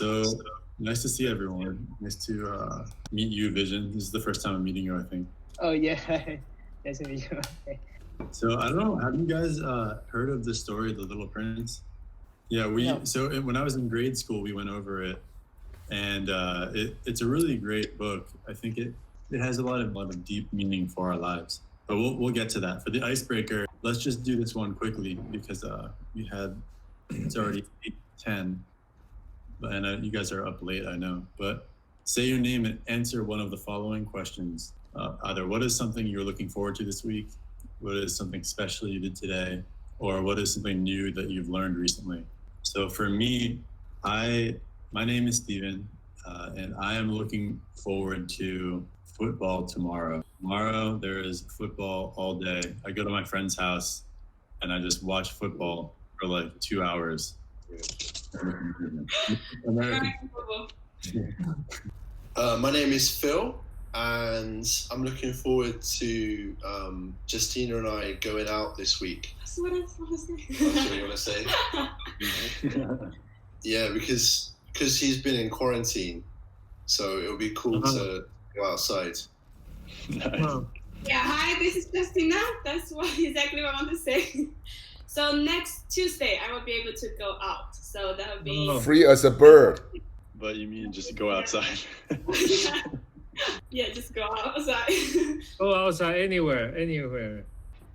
So nice to see everyone. Nice to meet you, Vision. This is the first time I'm meeting you, I think. Oh yeah, nice to meet you. Okay. So I don't know. Have you guys heard of the story, The Little Prince? Yeah, No. when I was in grade school, we went over it, and it's a really great book. I think it has a lot of deep meaning for our lives. But we'll get to that. For the icebreaker, let's just do this one quickly because it's already 8:10, and you guys are up late, I know. But say your name and answer one of the following questions. Either what is something you're looking forward to this week? What is something special you did today? Or what is something new that you've learned recently? So for me, my name is Steven, and I am looking forward to football tomorrow. Tomorrow there is football all day. I go to my friend's house and I just watch football for like 2 hours. My name is Phil, and I'm looking forward to Justina and I going out this week. That's what I was going to say. That's what you want to say? Yeah, because he's been in quarantine, so it'll be cool to go outside. Nice. Yeah, hi, this is Justina. That's exactly what I want to say. So next Tuesday, I will be able to go out. So that will be... Free as a bird. But you mean just go outside? Yeah, just go outside. Go outside anywhere.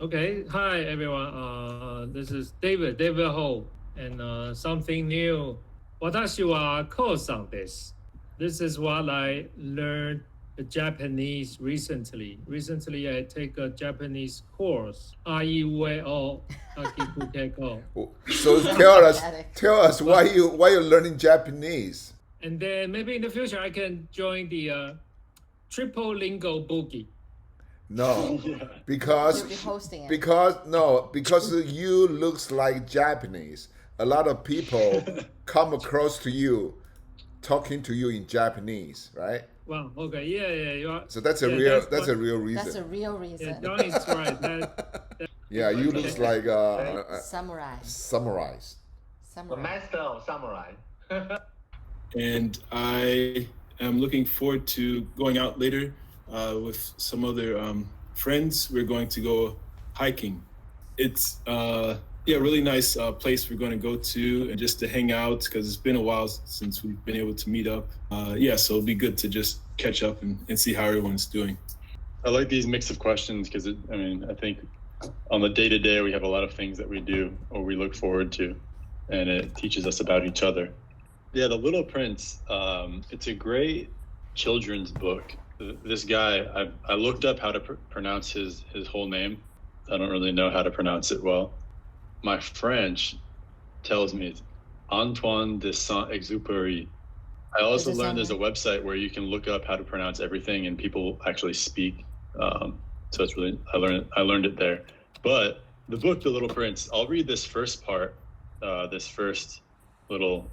Okay, hi everyone. This is David Ho, and something new. 私はコウさんです。This is what I learned Japanese recently. Recently, I take a Japanese course. Aiueo Akikukeko. So tell us why you're learning Japanese. And then maybe in the future I can join the triple lingo boogie. No, because You'll be hosting it. because you looks like Japanese. A lot of people come across to you, talking to you in Japanese, right? Wow. Okay. Yeah. You are. So that's a real reason. That's a real reason. Yeah, John is right. Yeah, you looks like Samurai. The master of samurai. And I am looking forward to going out later with some other friends. We're going to go hiking. It's a really nice place we're going to go to and just to hang out because it's been a while since we've been able to meet up. So it'll be good to just catch up and see how everyone's doing. I like these mix of questions because I think on the day-to-day we have a lot of things that we do or we look forward to, and it teaches us about each other. Yeah, The Little Prince, it's a great children's book. This guy, I looked up how to pronounce his whole name. I don't really know how to pronounce it well. My French tells me it's Antoine de Saint-Exupéry. I also learned there's a website where you can look up how to pronounce everything and people actually speak. So it's really, I learned it there. But the book, The Little Prince, I'll read this first part, this first little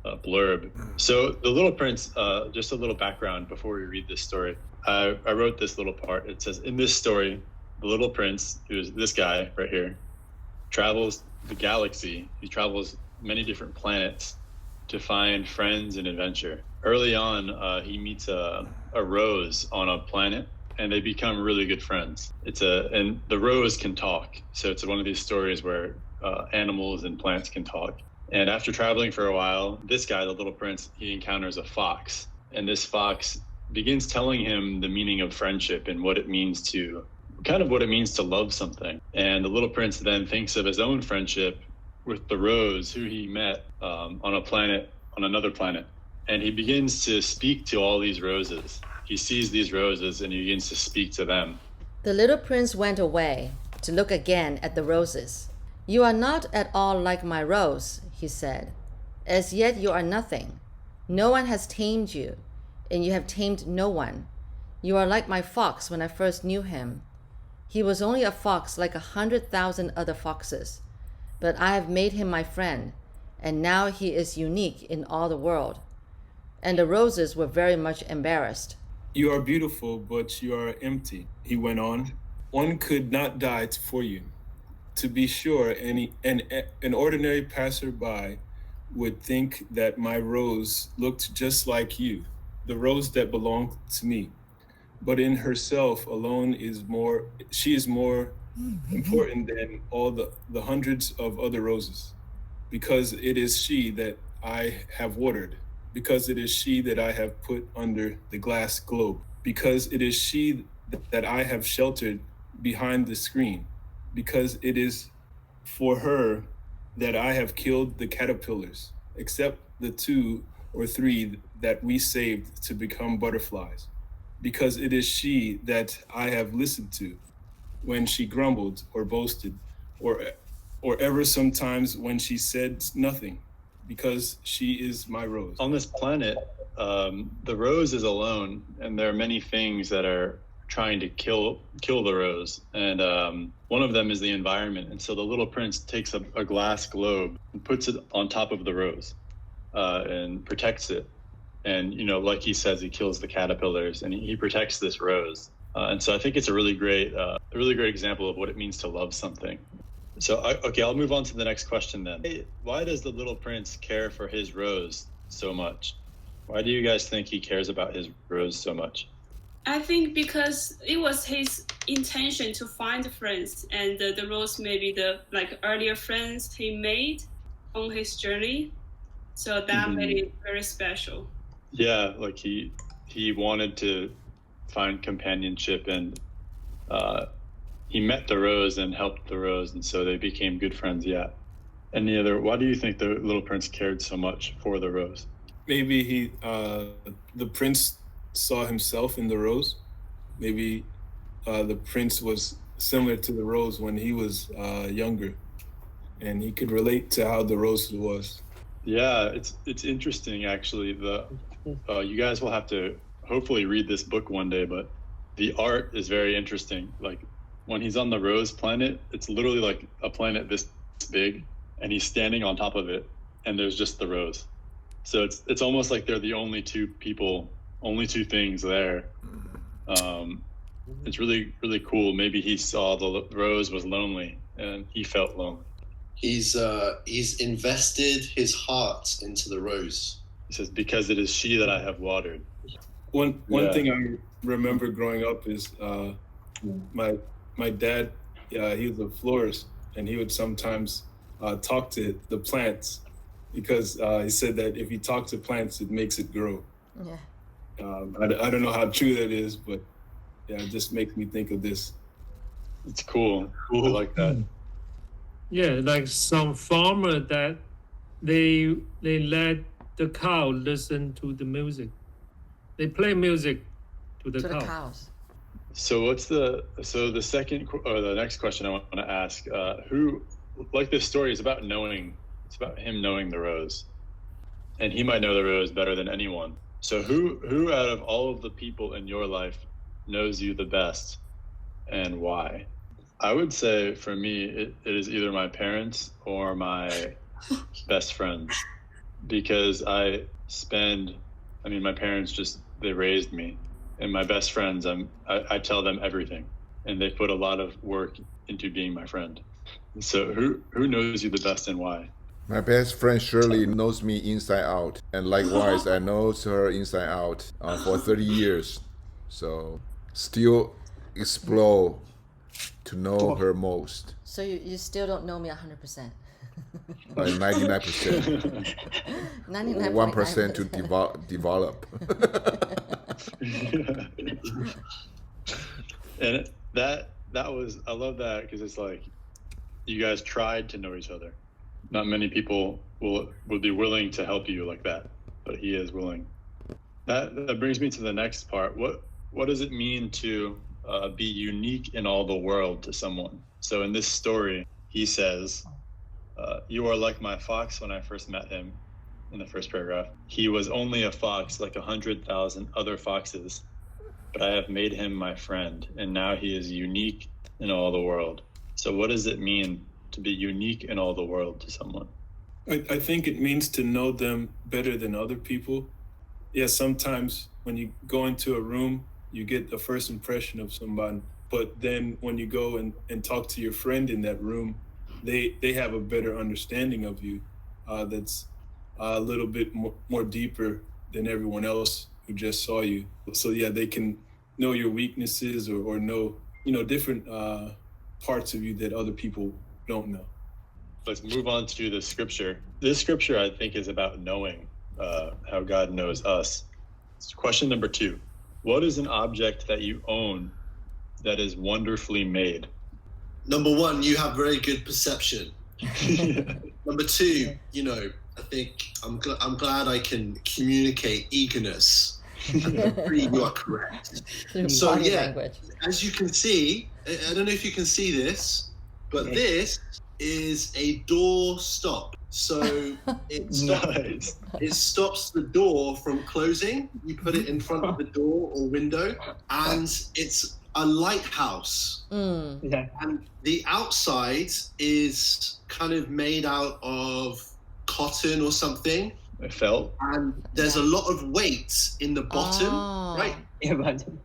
blurb. So The Little Prince, just a little background before we read this story. I wrote this little part. It says, in this story, the little prince, who's this guy right here, travels the galaxy. He travels many different planets to find friends and adventure. Early on, he meets a rose on a planet, and they become really good friends. And the rose can talk. So it's one of these stories where animals and plants can talk. And after traveling for a while, this guy, the little prince, he encounters a fox. And this fox begins telling him the meaning of friendship and what it means to love something. And the little prince then thinks of his own friendship with the rose who he met on another planet. And he begins to speak to all these roses. He sees these roses and he begins to speak to them. The little prince went away to look again at the roses. You are not at all like my rose, he said. As yet you are nothing. No one has tamed you, and you have tamed no one. You are like my fox when I first knew him. He was only a fox like 100,000 other foxes, but I have made him my friend, and now he is unique in all the world. And the roses were very much embarrassed. You are beautiful, but you are empty, he went on. One could not die for you. To be sure, an ordinary passerby would think that my rose looked just like you, the rose that belonged to me. But in herself alone she is more important than all the hundreds of other roses, because it is she that I have watered, because it is she that I have put under the glass globe, because it is she that I have sheltered behind the screen, because it is for her that I have killed the caterpillars, except the 2 or 3 that we saved to become butterflies, because it is she that I have listened to when she grumbled or boasted, or ever sometimes when she said nothing, because she is my rose. On this planet, the rose is alone, and there are many things that are trying to kill the rose, and one of them is the environment. And so the little prince takes a glass globe and puts it on top of the rose and protects it. And like he says, he kills the caterpillars and he protects this rose. And so I think it's a really great example of what it means to love something. So I'll move on to the next question then. Why does the little prince care for his rose so much? Why do you guys think he cares about his rose so much? I think because it was his intention to find friends, and the rose may be the earlier friends he made on his journey. So that made it very special. Yeah, like he wanted to find companionship, and he met the rose and helped the rose, and so they became good friends. Yeah. Why do you think the little prince cared so much for the rose? Maybe the prince saw himself in the rose. Maybe the prince was similar to the rose when he was younger, and he could relate to how the rose was. Yeah, it's interesting actually. You guys will have to hopefully read this book one day, but the art is very interesting. Like when he's on the rose planet, it's literally like a planet this big, and he's standing on top of it, and there's just the rose. So it's almost like they're the only 2 people, only 2 things there. It's really, really cool. Maybe he saw the rose was lonely and he felt lonely. He's invested his heart into the rose. He says, because it is she that I have watered. One thing I remember growing up is my dad, he was a florist, and he would sometimes talk to the plants, because he said that if you talk to plants, it makes it grow. Yeah. I don't know how true that is, but yeah, it just makes me think of this. It's cool. I like that. Yeah, like some farmer that they let the cow listen to the music. They play music to the cows. So the second or the next question I want to ask, who, like this story is about knowing, it's about him knowing the rose, and he might know the rose better than anyone. So who out of all of the people in your life knows you the best, and why? I would say for me, it is either my parents or my best friends, because my parents they raised me, and my best friends, I tell them everything, and they put a lot of work into being my friend. So who knows you the best and why? My best friend Shirley knows me inside out, and likewise I know her inside out for 30 years. So still explore to know her most. So you still don't know me 100%? 99%. 1% to develop. And I love that, because it's like you guys tried to know each other. Not many people would be willing to help you like that, but he is willing. That brings me to the next part. What does it mean to be unique in all the world to someone? So in this story, he says, you are like my fox when I first met him, in the first paragraph. He was only a fox like 100,000 other foxes, but I have made him my friend, and now he is unique in all the world. So what does it mean to be unique in all the world to someone? I think it means to know them better than other people. Yeah, sometimes when you go into a room, you get the first impression of someone, but then when you go and talk to your friend in that room, they have a better understanding of you. That's a little bit more deeper than everyone else who just saw you. So yeah, they can know your weaknesses or know, different parts of you that other people don't know. Let's move on to the scripture. This scripture, I think, is about knowing how God knows us. So question number 2. What is an object that you own that is wonderfully made? Number 1, you have very good perception. Number 2, I think I'm glad I can communicate eagerness. And 3, you are correct. So yeah, as you can see, I don't know if you can see this, but this is a door stop. So it stops the door from closing. You put it in front of the door or window, and it's a lighthouse. And the outside is kind of made out of cotton or something. Felt. And there's a lot of weight in the bottom, right?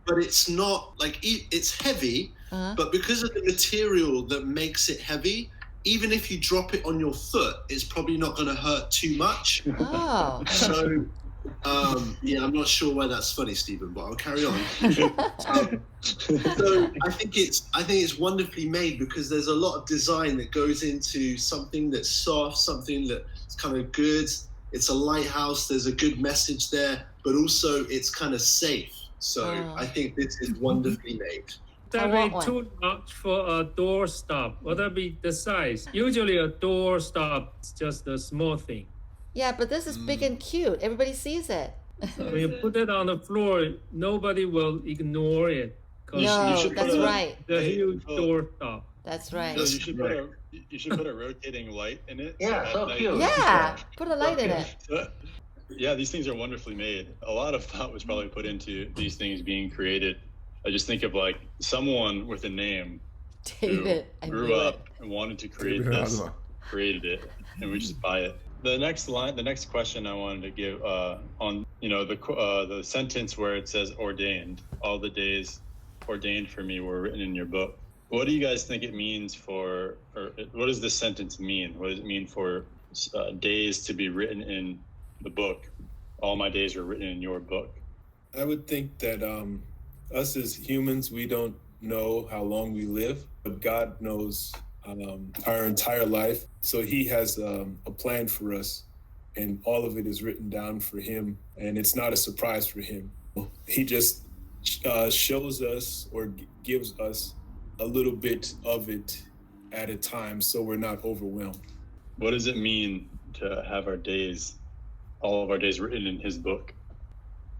But it's not like it's heavy, but because of the material that makes it heavy, even if you drop it on your foot, it's probably not going to hurt too much. So, I'm not sure why that's funny, Stephen, but I'll carry on. So I think it's wonderfully made because there's a lot of design that goes into something that's soft, something that's kind of good. It's a lighthouse. There's a good message there, but also it's kind of safe. So I think this is wonderfully made. That be too much for a door stop. What would be the size? Usually a door stop is just a small thing. Yeah, but this is big and cute. Everybody sees it. When you put it on the floor, nobody will ignore it. No, that's right. The huge door stop. That's right. You should put a rotating light in it. Yeah, so cute. Yeah, put a light in it. Yeah, these things are wonderfully made. A lot of thought was probably put into these things being created. I just think of like someone with a name David, who grew up and wanted to create this, created it, and we just buy it. The next question I wanted to give on the sentence where it says ordained. All the days ordained for me were written in your book. What do you guys think it means or what does this sentence mean? What does it mean for days to be written in the book? All my days were written in your book. I would think that us as humans, we don't know how long we live, but God knows our entire life. So he has a plan for us, and all of it is written down for him, and it's not a surprise for him. He just shows us or gives us a little bit of it at a time, so we're not overwhelmed. What does it mean to have all of our days written in his book?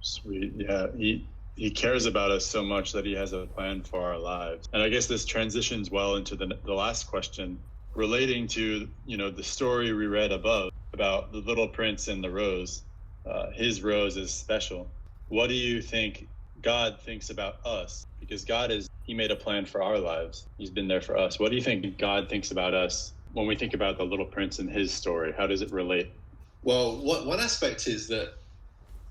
Sweet. Yeah, he cares about us so much that he has a plan for our lives. And I guess this transitions well into the last question relating to, the story we read above about the little prince and the rose. His rose is special. What do you think God thinks about us? Because he made a plan for our lives. He's been there for us. What do you think God thinks about us when we think about the little prince and his story? How does it relate? Well, one aspect is that,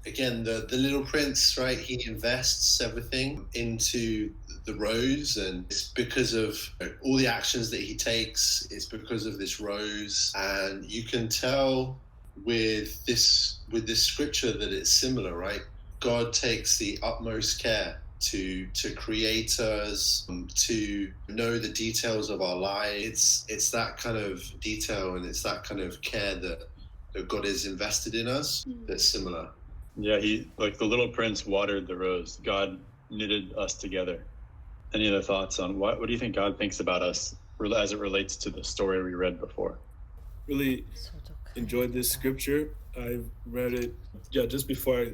again, the little prince, right? He invests everything into the rose, and it's because of all the actions that he takes. It's because of this rose, and you can tell with this scripture that it's similar, right? God takes the utmost care to create us, to know the details of our lives. It's that kind of detail and it's that kind of care that God has invested in us that's similar. Yeah, he, like the little prince, watered the rose. God knitted us together. Any other thoughts on what do you think God thinks about us as it relates to the story we read before? Really enjoyed this scripture. I read it just before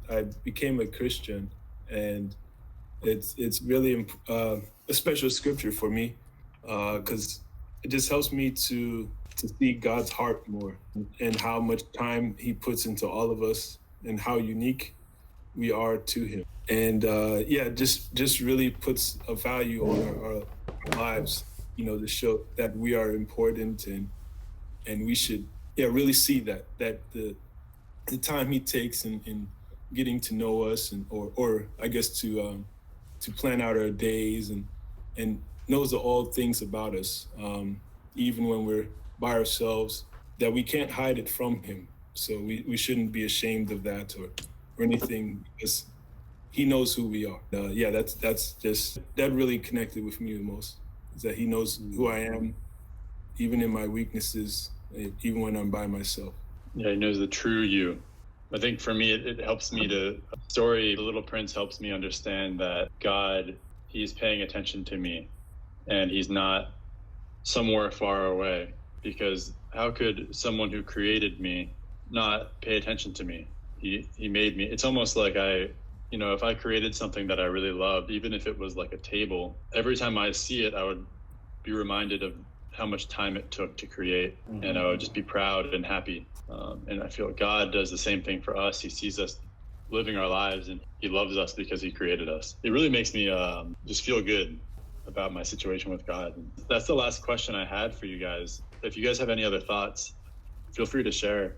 I became a Christian, and it's really a special scripture for me because it just helps me to see God's heart more and how much time he puts into all of us and how unique we are to him. And just really puts a value on our lives, to show that we are important and we should really see that the time he takes in getting to know us and or I guess to plan out our days and knows all things about us, even when we're by ourselves, that we can't hide it from him. So we shouldn't be ashamed of that or anything, because he knows who we are. Yeah, that really connected with me the most, is that he knows who I am, even in my weaknesses, even when I'm by myself. Yeah, he knows the true you. I think for me, it helps me The Little Prince helps me understand that God, he's paying attention to me, and he's not somewhere far away, because how could someone who created me not pay attention to me? He made me. It's almost like if I created something that I really loved, even if it was like a table, every time I see it, I would be reminded of how much time it took to create, and I would just be proud and happy. And I feel God does the same thing for us. He sees us living our lives, and he loves us because he created us. It really makes me just feel good about my situation with God. And that's the last question I had for you guys. If you guys have any other thoughts, feel free to share.